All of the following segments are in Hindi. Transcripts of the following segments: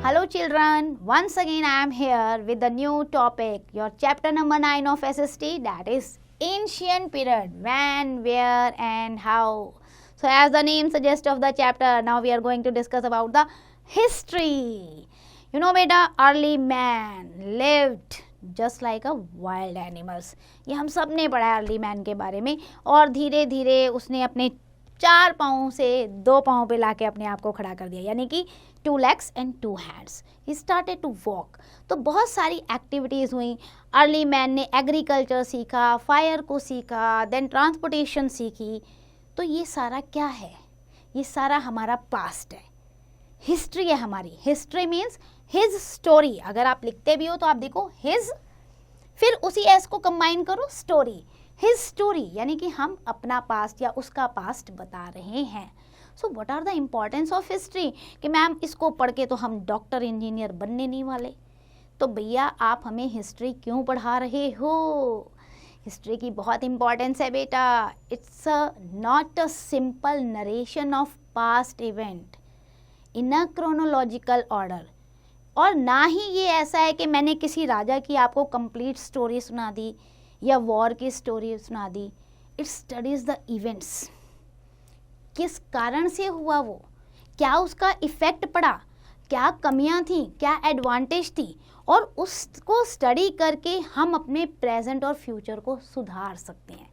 Hello children, once again I am here with the new topic, your chapter number 9 of SST, that is ancient period, when, where and how. So as the name suggests of the chapter, now we are going to discuss about the history. You know beta, early man lived just like a wild animals. ये हम सब ने पढ़ा है अर्ली मैन के बारे में, और धीरे धीरे उसने अपने 4 पाँव से 2 पाँव पे लाके अपने आप को खड़ा कर दिया, यानी कि 2 legs and 2 hands. He started to walk. तो बहुत सारी एक्टिविटीज़ हुई. अर्ली मैन ने एग्रीकल्चर सीखा, फायर को सीखा, देन ट्रांसपोर्टेशन सीखी. तो ये सारा क्या है? ये सारा हमारा पास्ट है, हिस्ट्री है हमारी. History means his story. अगर आप लिखते भी हो तो आप देखो हिज, फिर उसी एस को कंबाइन करो स्टोरी, हिज स्टोरी, यानी कि हम अपना पास्ट या उसका पास्ट बता रहे हैं. So what are the importance of history? कि मैम इसको पढ़ के तो हम डॉक्टर इंजीनियर बनने नहीं वाले. तो भैया आप हमें हिस्ट्री क्यों पढ़ा रहे हो? हिस्ट्री की बहुत इम्पोर्टेंस है बेटा. It's not a simple narration of past event in a chronological order, और ना ही ये ऐसा है कि मैंने किसी राजा की आपको कंप्लीट स्टोरी सुना दी या वॉर की स्टोरी सुना दी. It studies the events. किस कारण से हुआ वो, क्या उसका इफेक्ट पड़ा, क्या कमियां थी, क्या एडवांटेज थी, और उसको स्टडी करके हम अपने प्रेजेंट और फ्यूचर को सुधार सकते हैं.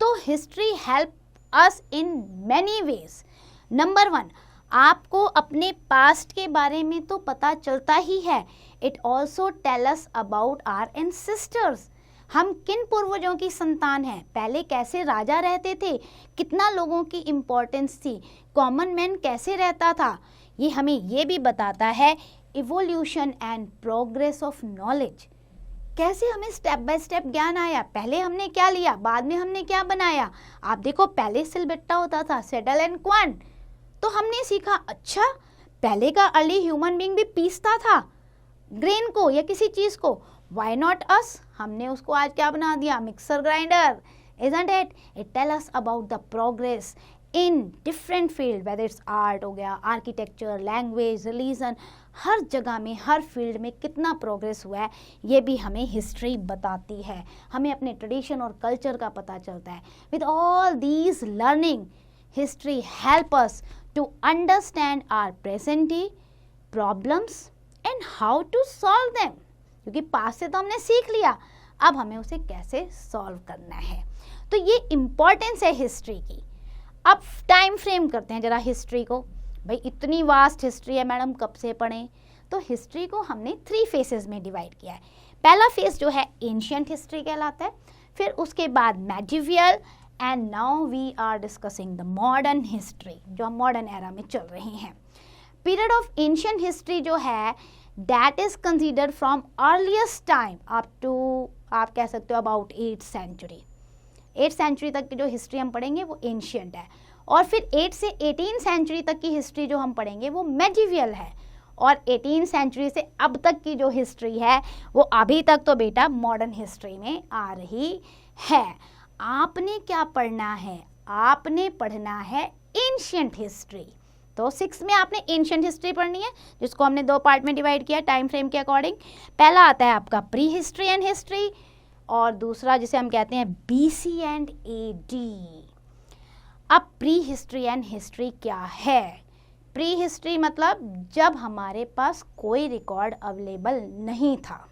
तो history help us in many ways. Number 1, आपको अपने पास्ट के बारे में तो पता चलता ही है. It also tell us about our ancestors. हम किन पूर्वजों की संतान हैं, पहले कैसे राजा रहते थे, कितना लोगों की इम्पोर्टेंस थी, कॉमन मैन कैसे रहता था. ये हमें ये भी बताता है evolution and progress of knowledge. कैसे हमें स्टेप बाय स्टेप ज्ञान आया, पहले हमने क्या लिया, बाद में हमने क्या बनाया. आप देखो पहले सिलबट्टा होता था, सेटल एंड क्वांट. तो हमने सीखा अच्छा पहले का अर्ली ह्यूमन बीइंग भी पीसता था ग्रेन को या किसी चीज़ को. Why not us? हमने उसको आज क्या बना दिया, mixer grinder. Isn't it? It tell us about the progress in different field, whether it's art हो गया, आर्किटेक्चर, लैंग्वेज, रिलीजन, हर जगह में हर फील्ड में कितना प्रोग्रेस हुआ है ये भी हमें हिस्ट्री बताती है. हमें अपने ट्रेडिशन और कल्चर का पता चलता है. With all these learning, history help us to understand our present day problems and how to solve them. क्योंकि पास्ट से तो हमने सीख लिया, अब हमें उसे कैसे सॉल्व करना है. तो ये इम्पॉर्टेंस है हिस्ट्री की. अब टाइम फ्रेम करते हैं जरा हिस्ट्री को. भाई इतनी वास्ट हिस्ट्री है मैडम, कब से पढ़ें? तो हिस्ट्री को हमने 3 फेसेस में डिवाइड किया है. पहला फेस जो है एंशिएंट हिस्ट्री कहलाता है, फिर उसके बाद medieval, and now we are discussing the modern history, जो हम मॉडर्न एरा में चल रहे हैं. पीरियड ऑफ एंशिएंट हिस्ट्री जो है that is considered from earliest time up to, आप कह सकते हो about 8th century. 8th century तक की जो हिस्ट्री हम पढ़ेंगे वो एंशियंट है, और फिर 8 से 18th century तक की हिस्ट्री जो हम पढ़ेंगे वो मेडिवियल है, और 18th century से अब तक की जो हिस्ट्री है वो अभी तक तो बेटा मॉडर्न हिस्ट्री में आ रही है. आपने क्या पढ़ना है, आपने पढ़ना है एंशियंट हिस्ट्री. तो 6 में आपने एंशिएंट हिस्ट्री पढ़नी है, जिसको हमने 2 पार्ट में डिवाइड किया टाइम फ्रेम के अकॉर्डिंग. पहला आता है आपका प्री हिस्ट्री एंड हिस्ट्री, और दूसरा जिसे हम कहते हैं BC एंड AD. अब प्री हिस्ट्री एंड हिस्ट्री क्या है? प्री हिस्ट्री मतलब जब हमारे पास कोई रिकॉर्ड अवेलेबल नहीं था,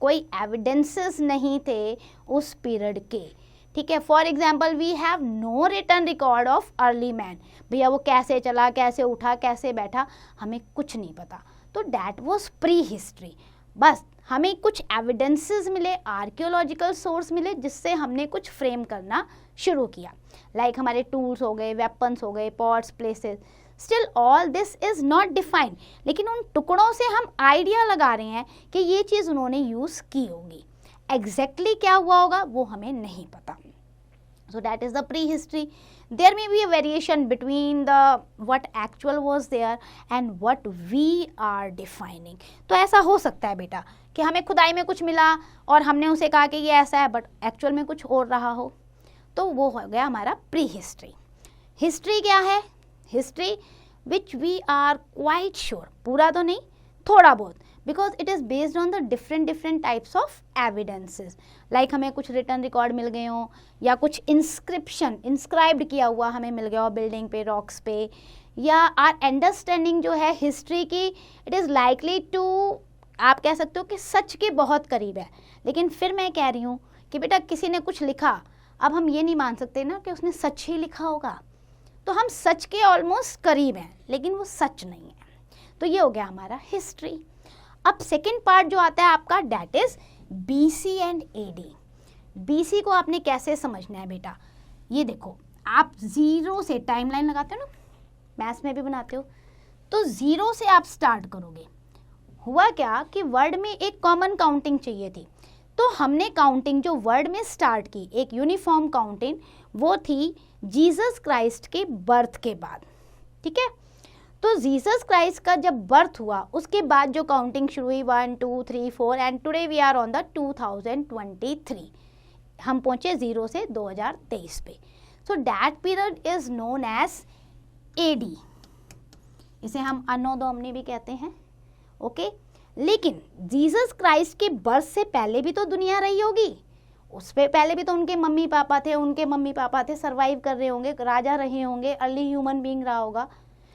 कोई एविडेंसेस नहीं थे उस पीरियड के. ठीक है, for example we have no written record of early man. भैया वो कैसे चला, कैसे उठा, कैसे बैठा, हमें कुछ नहीं पता. तो डैट वॉज प्री हिस्ट्री. बस हमें कुछ एविडेंसेस मिले, आर्कियोलॉजिकल सोर्स मिले, जिससे हमने कुछ फ्रेम करना शुरू किया. लाइक हमारे टूल्स हो गए, वेपन्स हो गए, pots, places. Still all this is not defined, लेकिन उन टुकड़ों से हम आइडिया लगा रहे हैं कि ये चीज़ उन्होंने यूज़ की होगी. एग्जैक्टली क्या हुआ होगा वो हमें नहीं पता. So that is the prehistory. There may be a variation between the what actual was there and what we are defining. तो ऐसा हो सकता है बेटा कि हमें खुदाई में कुछ मिला और हमने उसे कहा कि ये ऐसा है, बट एक्चुअल में कुछ और रहा हो. तो वो हो गया हमारा प्री हिस्ट्री. हिस्ट्री क्या है? History which we are quite sure, पूरा तो नहीं, थोड़ा बहुत, because it is based on the different types of evidences, like हमें कुछ रिटर्न रिकॉर्ड मिल गए हों या कुछ इंस्क्रिप्शन इंस्क्राइब्ड किया हुआ हमें मिल गया हो बिल्डिंग पे, रॉक्स पे, या आर अंडरस्टैंडिंग जो है हिस्ट्री की, इट इज़ लाइकली टू, आप कह सकते हो कि सच के बहुत करीब है। लेकिन फिर मैं कह रही हूँ कि बेटा किसी ने कुछ लिखा, अब हम ये नहीं मान सकते ना कि उसने सच ही लिखा होगा, तो हम सच के ऑलमोस्ट करीब हैं लेकिन वो सच नहीं है। तो ये हो गया हमारा हिस्ट्री। अब सेकंड पार्ट जो आता है आपका, that is BC and AD. BC को आपने कैसे समझना है बेटा, ये देखो, आप जीरो से टाइमलाइन लगाते हो ना, मैथ्स में भी बनाते हो, तो जीरो से आप स्टार्ट करोगे। हुआ क्या कि वर्ल्ड में एक कॉमन काउंटिंग चाहिए थी, तो हमने काउंटिंग जो वर्ल्ड में स्टार्ट की, एक यूनिफॉर्म काउंटिंग, वो थी जीसस क्राइस्ट के बर्थ के बाद। ठीक है, तो जीसस क्राइस्ट का जब बर्थ हुआ उसके बाद जो काउंटिंग शुरू हुई 1 2 3 4 and today we are on the 2023, हम पहुंचे 0 से 2023 पे। So that period is known as AD, इसे हम अन्नो डोमिनी भी कहते हैं। ओके, लेकिन जीसस क्राइस्ट के बर्थ से पहले भी तो दुनिया रही होगी, उस पे पहले भी तो उनके मम्मी पापा थे, उनके मम्मी पापा थे, सरवाइव कर रहे होंगे, राजा रहे होंगे, अर्ली ह्यूमन बीइंग रहा होगा,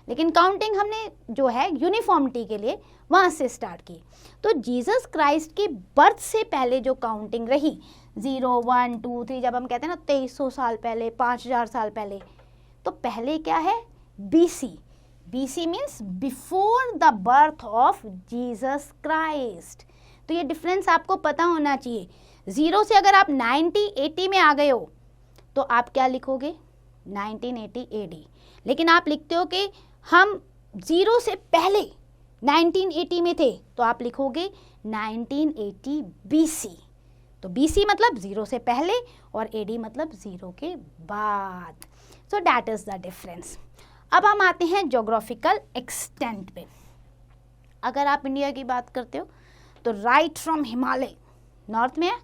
लेकिन काउंटिंग हमने जो है यूनिफॉर्मिटी के लिए वहाँ से स्टार्ट की। तो जीसस क्राइस्ट के बर्थ से पहले जो काउंटिंग रही 0 1 2 3, जब हम कहते हैं ना 2300 साल पहले, 5000 साल पहले, तो पहले क्या है, BC. BC means before the birth of Jesus Christ. तो ये डिफरेंस आपको पता होना चाहिए। 0 से अगर आप 90 80 में आ गए हो तो आप क्या लिखोगे, 1980 एडी। लेकिन आप लिखते हो कि हम 0 से पहले 1980 में थे, तो आप लिखोगे 1980 बीसी। तो बीसी मतलब 0 से पहले और एडी मतलब 0 के बाद। So that is the difference. अब हम आते हैं ज्योग्राफिकल एक्सटेंट पे। अगर आप इंडिया की बात करते हो तो राइट फ्रॉम हिमालय नॉर्थ में है,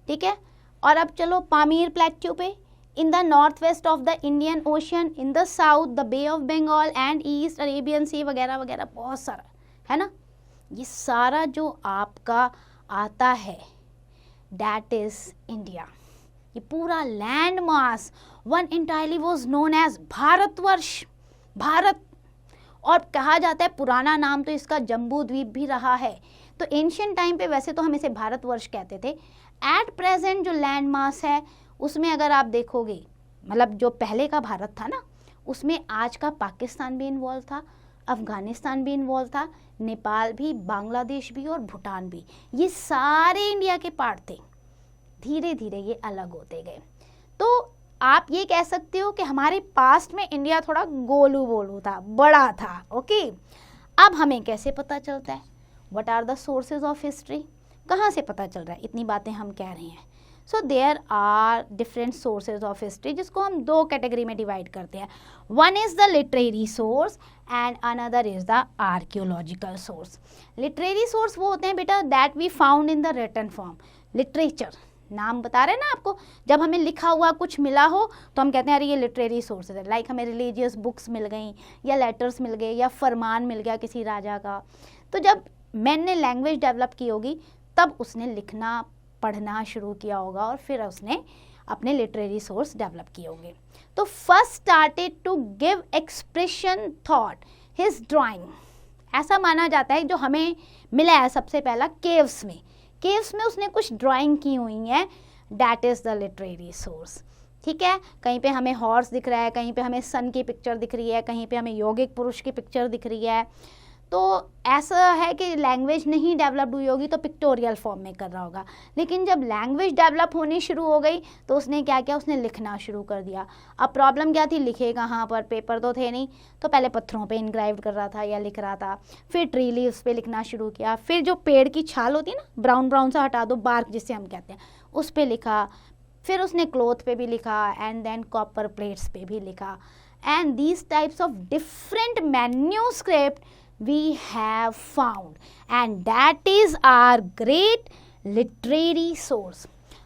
ठीक है, और अब चलो पामीर प्लेट्यू पे, in the north west of the Indian Ocean, in the south the Bay of Bengal and east Arabian Sea वगैरह वगैरह, बहुत सारा है ना। ये सारा जो आपका आता है दैट इज इंडिया। ये पूरा land mass one entirely was known as Bharatvarsh, Bharat. और कहा जाता है, पुराना नाम तो इसका जम्बू द्वीप भी रहा है। तो एंशियंट टाइम पे वैसे तो हम इसे भारतवर्ष कहते थे। एट प्रेजेंट जो लैंड मास है उसमें अगर आप देखोगे, मतलब जो पहले का भारत था ना, उसमें आज का पाकिस्तान भी इन्वॉल्व था, अफगानिस्तान भी इन्वॉल्व था, नेपाल भी, बांग्लादेश भी और भूटान भी, ये सारे इंडिया के पार्ट थे। धीरे धीरे ये अलग होते गए। तो आप ये कह सकते हो कि हमारे पास्ट में इंडिया थोड़ा गोलू बोलू था, बड़ा था। ओके, अब हमें कैसे पता चलता है, what are the sources of history, कहाँ से पता चल रहा है, इतनी बातें हम कह रहे हैं। So there are different sources of history, जिसको हम दो कैटेगरी में डिवाइड करते हैं। One is the literary source and another is the archaeological source. Literary source वो होते हैं बेटा that we found in the written form. Literature नाम बता रहे हैं ना आपको, जब हमें लिखा हुआ कुछ मिला हो तो हम कहते हैं अरे ये लिटरेरी सोर्सेज है। लाइक हमें रिलीजियस बुक्स मिल गई, या लेटर्स मिल गए, या फरमान मिल गया किसी राजा का। तो जब मैन ने लैंग्वेज डेवलप की होगी तब उसने लिखना पढ़ना शुरू किया होगा और फिर उसने अपने लिटरेरी सोर्स डेवलप किए होंगे। तो first started to give expression thought his drawing. ऐसा माना जाता है जो हमें मिला है सबसे पहला केव्स में, केव्स में उसने कुछ ड्राइंग की हुई है, that is the literary source. ठीक है, कहीं पे हमें हॉर्स दिख रहा है, कहीं पे हमें सन की पिक्चर दिख रही है, कहीं पे हमें यौगिक पुरुष की पिक्चर दिख रही है। तो ऐसा है कि लैंग्वेज नहीं डेवलप्ड हुई होगी तो पिक्टोरियल फॉर्म में कर रहा होगा, लेकिन जब लैंग्वेज डेवलप होनी शुरू हो गई तो उसने क्या किया, उसने लिखना शुरू कर दिया। अब प्रॉब्लम क्या थी, लिखे कहाँ पर, पेपर तो थे नहीं, तो पहले पत्थरों पे इनग्राइव्ड कर रहा था या लिख रहा था, फिर ट्री लीव्स पे लिखना शुरू किया, फिर जो पेड़ की छाल होती है ना, ब्राउन ब्राउन सा हटा दो, बार्क जिसे हम कहते हैं, उस पर लिखा, फिर उसने क्लोथ पे भी लिखा, एंड देन कॉपर प्लेट्स पे भी लिखा। And these types of different manuscript we have found and that is our great literary source।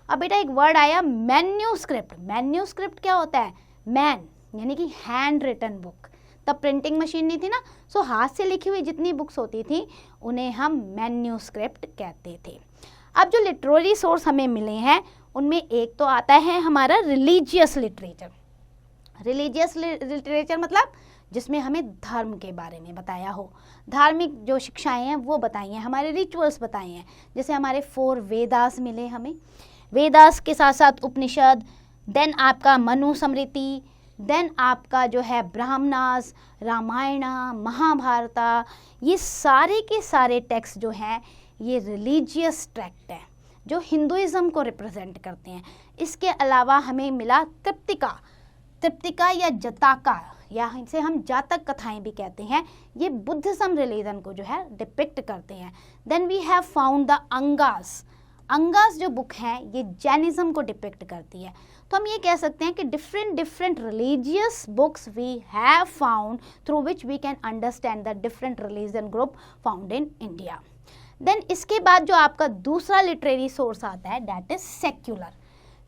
अब बेटा एक वर्ड आया मैन्यूस्क्रिप्ट। मैन्यूस्क्रिप्ट क्या होता है, मैन यानी कि हैंड रिटन बुक। तब प्रिंटिंग मशीन नहीं थी ना, सो हाथ से लिखी हुई जितनी बुक्स होती थी उन्हें हम मैन्यूस्क्रिप्ट कहते थे। अब जो लिटरेरी सोर्स हमें मिले हैं उनमें एक तो आता है हमारा रिलीजियस लिटरेचर। रिलीजियस लिटरेचर मतलब जिसमें हमें धर्म के बारे में बताया हो, धार्मिक जो शिक्षाएं हैं वो बताई हैं, हमारे रिचुअल्स बताए हैं। जैसे हमारे 4 वेदास मिले हमें, वेदास के साथ साथ उपनिषद, देन आपका मनुस्मृति, देन आपका जो है ब्राह्मणास, रामायण, महाभारता, ये सारे के सारे टेक्स्ट जो हैं ये रिलीजियस टेक्स्ट हैं जो हिंदुइज्म को रिप्रेजेंट करते हैं। इसके अलावा हमें मिला त्रिपिटका या जताका, या इसे हम जातक कथाएं भी कहते हैं, ये बुद्धिज्म रिलीजन को जो है डिपिक्ट करते हैं। Then we have found the Angas, Angas जो बुक है ये जैनिज्म को डिपिक्ट करती है। तो हम ये कह सकते हैं कि different religious books we have found through which we can understand the different religion group found in India. Then इसके बाद जो आपका दूसरा लिटरेरी सोर्स आता है दैट इज सेक्युलर।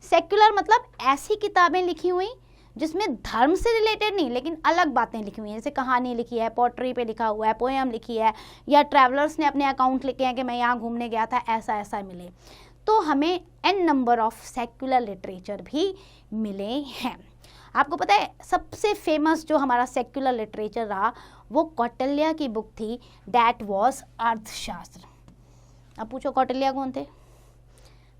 सेक्युलर मतलब ऐसी किताबें लिखी हुई जिसमें धर्म से रिलेटेड नहीं लेकिन अलग बातें लिखी हुई हैं, जैसे कहानी लिखी है, पोट्री पे लिखा हुआ है, पोएम लिखी है, या ट्रैवलर्स ने अपने अकाउंट लिखे हैं कि मैं यहाँ घूमने गया था, ऐसा ऐसा मिले। तो हमें n number of secular literature भी मिले हैं। आपको पता है सबसे फेमस जो हमारा सेक्युलर लिटरेचर रहा वो कौटिल्य की बुक थी, दैट वाज अर्थशास्त्र। अब पूछो कौटिल्य कौन थे?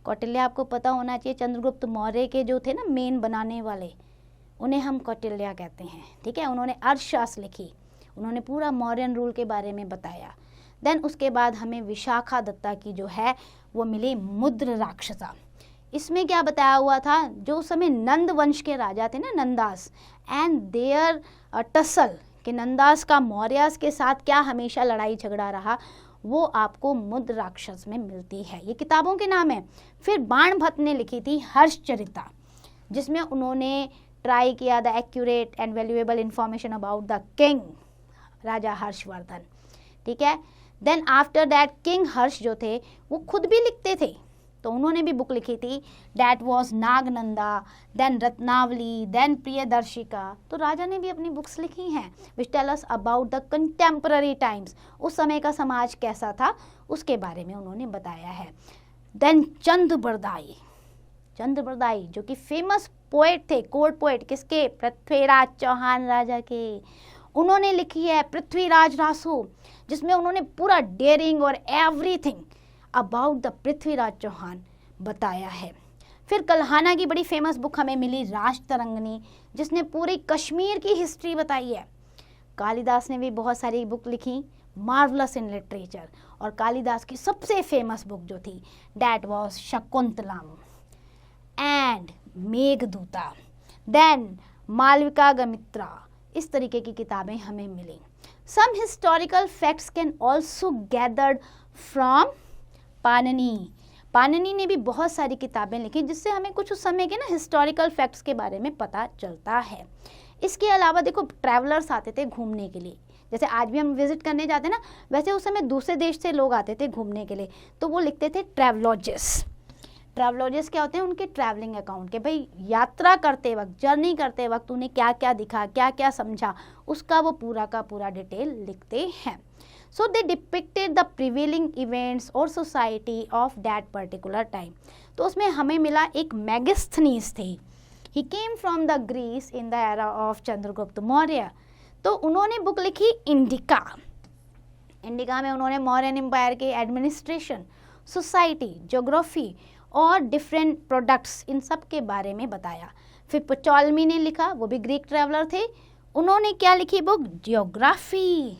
कौटिल्य आपको पता होना चाहिए, चंद्रगुप्त मौर्य के जो थे ना मेन बनाने वाले, उन्हें हम कौटिल्य कहते हैं, ठीक है। उन्होंने अर्थशास्त्र लिखी, उन्होंने पूरा मौर्यन रूल के बारे में बताया। देन उसके बाद हमें विशाखा दत्ता की जो है वो मिली मुद्र राक्षसा। इसमें क्या बताया हुआ था, जो उस समय नंद वंश के राजा थे ना, नंदास, एंड देयर टसल, कि नंदास का मौर्यास के साथ क्या हमेशा लड़ाई झगड़ा रहा, वो आपको मुद्र राक्षस में मिलती है। ये किताबों के नाम है। फिर बाण भट्ट ने लिखी थी हर्षचरिता, जिसमें उन्होंने ट्राई किया the accurate and valuable information about the king, राजा हर्षवर्धन, ठीक है। Then after that king Harsha जो थे वो खुद भी लिखते थे, तो उन्होंने भी बुक लिखी थी, that was Nagananda, then Ratnavali, then Priyadarshika. तो राजा ने भी अपनी बुक्स लिखी हैं which tell us about the contemporary times, उस समय का समाज कैसा था उसके बारे में उन्होंने बताया है। देन चंद्रबरदाई, चंद्रबरदाई जो कि फेमस पोएट थे, कोर्ट पोएट, किसके? पृथ्वीराज चौहान राजा के। उन्होंने लिखी है पृथ्वीराज रासो, जिसमें उन्होंने पूरा डेयरिंग और everything about the Prithviraj Chauhan बताया है। फिर कल्हाना की बड़ी फेमस बुक हमें मिली राजतरंगिणी, जिसने पूरी कश्मीर की हिस्ट्री बताई है। कालिदास ने भी बहुत सारी बुक लिखी, मार्वलस इन लिटरेचर, और कालिदास की सबसे फेमस बुक जो थी that was Shakuntalam and Meghaduta, then Malavikagnimitra. इस तरीके की किताबें हमें मिली। Some historical facts can also gathered from Panini. Panini ने भी बहुत सारी किताबें लिखी जिससे हमें कुछ उस समय के ना हिस्टोरिकल फैक्ट्स के बारे में पता चलता है। इसके अलावा देखो ट्रैवलर्स आते थे घूमने के लिए, जैसे आज भी हम विजिट करने जाते हैं ना, वैसे उस समय दूसरे देश से लोग आते थे घूमने के लिए, तो वो लिखते थे ट्रैवलॉजिस्ट। ट्रैवलॉजिस्ट क्या होते हैं? उनके ट्रैवलिंग अकाउंट के, भाई यात्रा करते वक्त, जर्नी करते वक्त उन्हें क्या क्या दिखा, क्या क्या समझा, उसका वो पूरा का पूरा डिटेल लिखते हैं। So they depicted the prevailing events और society of that particular time. तो उसमें हमें मिला एक मेगास्थनीज थे, he came from the Greece in the era of Chandragupta Maurya. तो उन्होंने बुक लिखी इंडिका। इंडिका में उन्होंने मौर्यन एम्पायर के एडमिनिस्ट्रेशन, सोसाइटी, ज्योग्राफी और डिफरेंट प्रोडक्ट्स, इन सब के बारे में बताया। फिर पटोलमी ने लिखा, वो भी ग्रीक ट्रैवलर थे, उन्होंने क्या लिखी बुक? ज्योग्राफी,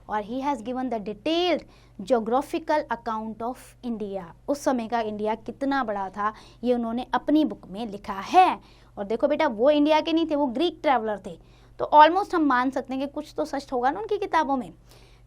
और he has given the detailed geographical account of India. उस समय का इंडिया कितना बड़ा था ये उन्होंने अपनी बुक में लिखा है। और देखो बेटा, वो इंडिया के नहीं थे, वो ग्रीक ट्रैवलर थे, तो ऑलमोस्ट हम मान सकते हैं कि कुछ तो सच होगा ना उनकी किताबों में।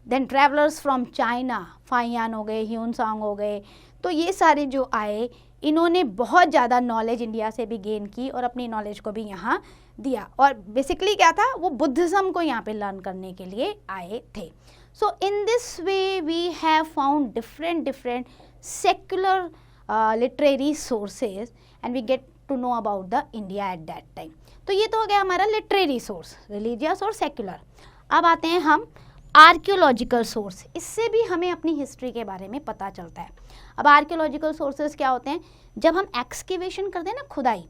Then travellers from China, Faxian हो गए, ह्यूनसांग हो गए, तो ये सारे जो आए, इन्होंने बहुत ज़्यादा नॉलेज इंडिया से भी गेन की और अपनी नॉलेज को भी यहाँ दिया। और बेसिकली क्या था, वो बुद्धिज़्म को यहाँ पे लर्न करने के लिए आए थे। So in this way we have found different secular literary sources and we get to know about the India at that time. तो ये तो हो गया हमारा लिटरेरी सोर्स, रिलीजियस और सेक्युलर। अब आते हैं हम आर्कियोलॉजिकल सोर्स, इससे भी हमें अपनी हिस्ट्री के बारे में पता चलता है। अब आर्कियोलॉजिकल सोर्सेज क्या होते हैं, जब हम एक्सकेवेशन करते हैं ना, खुदाई,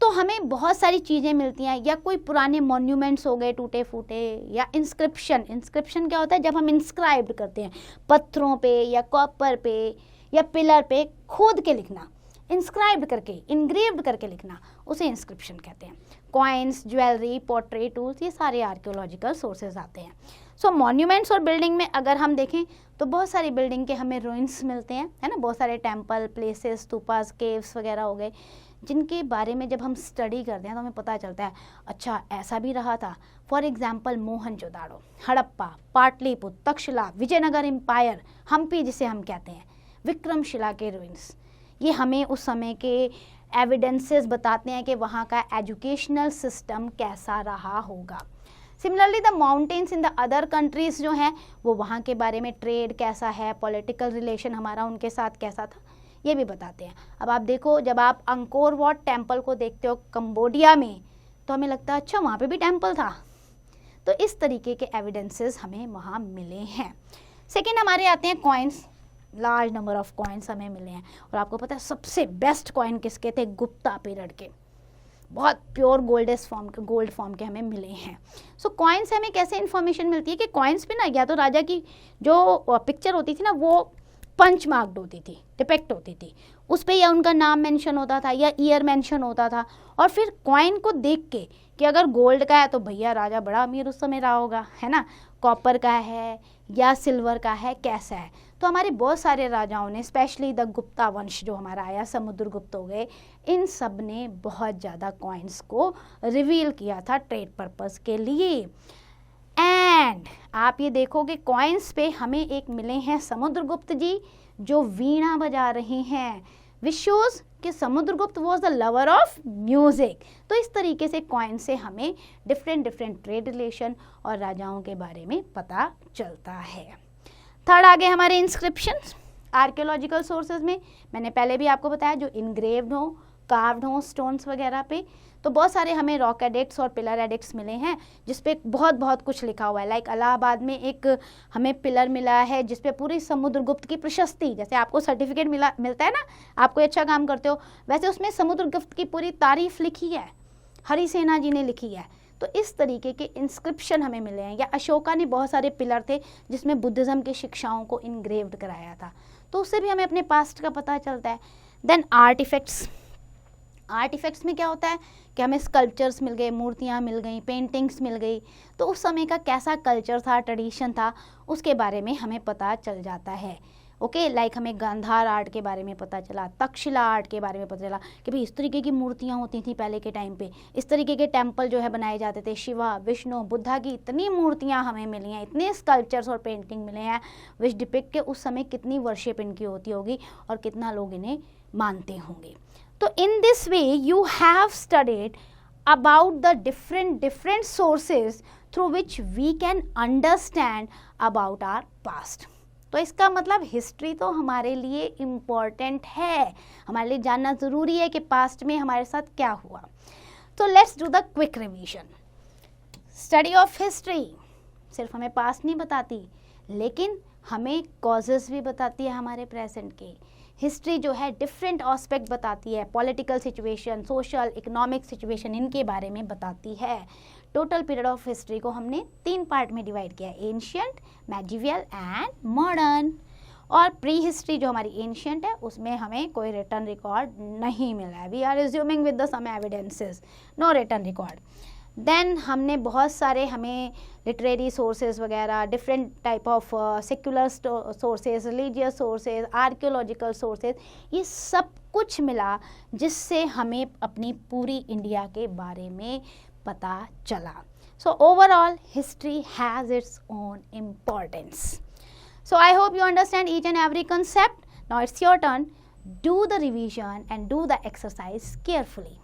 तो हमें बहुत सारी चीज़ें मिलती हैं, या कोई पुराने मॉन्यूमेंट्स हो गए टूटे फूटे, या इंस्क्रिप्शन क्या होता है, जब हम इंस्क्राइब्ड करते हैं पत्थरों पे या कॉपर पे या पिलर पे खोद के लिखना, इंस्क्राइब्ड करके इनग्रेव्ड करके लिखना, उसे इंस्क्रिप्शन कहते हैं। कॉइन्स, ज्वेलरी, पोट्री टूल्स, ये सारे आर्कियोलॉजिकल सोर्सेज आते हैं। सो मॉन्यूमेंट्स और बिल्डिंग में अगर हम देखें तो बहुत सारी बिल्डिंग के हमें रुइंस मिलते हैं, है ना, बहुत सारे टेम्पल, प्लेसेस, स्तूपास, केव्स वगैरह हो गए, जिनके बारे में जब हम स्टडी करते हैं तो हमें पता चलता है अच्छा ऐसा भी रहा था। For example Mohenjo-daro, Harappa, Pataliputra, Taxila, Vijayanagar empire, Hampi जिसे हम कहते हैं, विक्रमशिला के रुइंस, ये हमें उस समय के एविडेंसेस बताते हैं कि वहाँ का एजुकेशनल सिस्टम कैसा रहा होगा। Similarly the mountains in the other countries जो हैं वो वहाँ के बारे में, ट्रेड कैसा है, पॉलिटिकल रिलेशन हमारा उनके साथ कैसा था, ये भी बताते हैं। अब आप देखो, जब आप अंकोर वाट टेम्पल को देखते हो कंबोडिया में, तो हमें लगता है अच्छा वहाँ पे भी टेम्पल था। तो इस तरीके के एविडेंसेस हमें वहाँ मिले हैं। सेकेंड हमारे आते हैं coins, large number of coins हमें मिले हैं। और आपको पता है सबसे बेस्ट कॉइन किसके थे, गुप्ता पीरियड के, बहुत प्योर गोल्ड फॉर्म के हमें मिले हैं। सो कॉइन्स से हमें कैसे इन्फॉर्मेशन मिलती है कि कॉइन्स पे ना या तो राजा की जो पिक्चर होती थी ना वो पंच मार्क्ड होती थी, डिपेक्ट होती थी, उस पर या उनका नाम मेंशन होता था या ईयर मेंशन होता था। और फिर कॉइन को देख के कि अगर गोल्ड का है तो भैया राजा बड़ा अमीर उस समय रहा होगा, है ना, कॉपर का है या सिल्वर का है, कैसा है। तो हमारे बहुत सारे राजाओं ने, स्पेशली द गुप्ता वंश जो हमारा आया, समुद्रगुप्त हो गए, इन सब ने बहुत ज़्यादा कॉइन्स को रिवील किया था ट्रेड पर्पस के लिए। एंड आप ये देखोगे कॉइन्स पे हमें एक मिले हैं समुद्रगुप्त जी जो वीणा बजा रहे हैं, विच शोज कि Samudragupta was the lover of music. तो इस तरीके से कॉइन से हमें डिफरेंट ट्रेड रिलेशन और राजाओं के बारे में पता चलता है। थर्ड आगे हमारे इंस्क्रिप्शंस आर्कियोलॉजिकल सोर्सेज में, मैंने पहले भी आपको बताया जो इनग्रेव्ड हो, कार्व्ड हो स्टोन्स वगैरह पे, तो बहुत सारे हमें रॉक एडिक्ट्स और पिलर एडिक्ट्स मिले हैं जिसपे बहुत कुछ लिखा हुआ है। लाइक इलाहाबाद में एक हमें पिलर मिला है जिसपे पूरी समुद्रगुप्त की प्रशस्ति, जैसे आपको सर्टिफिकेट मिलता है ना, आप कोई अच्छा काम करते हो, वैसे उसमें समुद्रगुप्त की पूरी तारीफ लिखी है, हरिसेना जी ने लिखी है। तो इस तरीके के इंस्क्रिप्शन हमें मिले हैं। या अशोका ने बहुत सारे पिलर थे जिसमें बुद्धिज़्म की शिक्षाओं को इनग्रेव्ड कराया था, तो उससे भी हमें अपने पास्ट का पता चलता है। देन आर्टिफैक्ट्स में क्या होता है कि हमें स्कल्पचर्स मिल गए, मूर्तियाँ मिल गई, पेंटिंग्स मिल गई, तो उस समय का कैसा कल्चर था, ट्रेडिशन था, उसके बारे में हमें पता चल जाता है। ओके, लाइक हमें गांधार आर्ट के बारे में पता चला, तक्षशिला आर्ट के बारे में पता चला कि भाई इस तरीके की मूर्तियाँ होती थी पहले के टाइम पे, इस तरीके के टेम्पल जो है बनाए जाते थे, शिवा, विष्णु, बुद्धा की इतनी मूर्तियाँ हमें मिली हैं, इतने स्कल्पचर्स और पेंटिंग मिले हैं विच डिपिक्ट के उस समय कितनी वर्शिप इनकी होती होगी और कितना लोग इन्हें मानते होंगे। तो in this way you have studied about the different sources through which we can understand about our past. तो इसका मतलब हिस्ट्री तो हमारे लिए इम्पॉर्टेंट है, हमारे लिए जानना ज़रूरी है कि पास्ट में हमारे साथ क्या हुआ। तो let's do the quick revision. Study of history सिर्फ हमें पास्ट नहीं बताती, लेकिन हमें कॉजेज़ भी बताती है हमारे प्रेजेंट के। हिस्ट्री जो है डिफरेंट एस्पेक्ट बताती है, political situation, social, economic situation, इनके बारे में बताती है। टोटल पीरियड ऑफ हिस्ट्री को हमने 3 पार्ट में डिवाइड किया है, एंशिएंट, मेडिवल एंड मॉडर्न। और प्री हिस्ट्री जो हमारी एंशिएंट है उसमें हमें कोई रिटर्न रिकॉर्ड नहीं मिला है, we are assuming with the some evidences, no written record. Then हमने बहुत सारे हमें लिटरेरी सोर्सेज वगैरह, different type of secular sources, religious sources, archaeological sources, ये सब कुछ मिला जिससे हमें अपनी पूरी इंडिया के बारे में पता चला। So overall history has its own importance. So I hope you understand each and every concept. Now it's your turn. Do the revision and do the exercise carefully.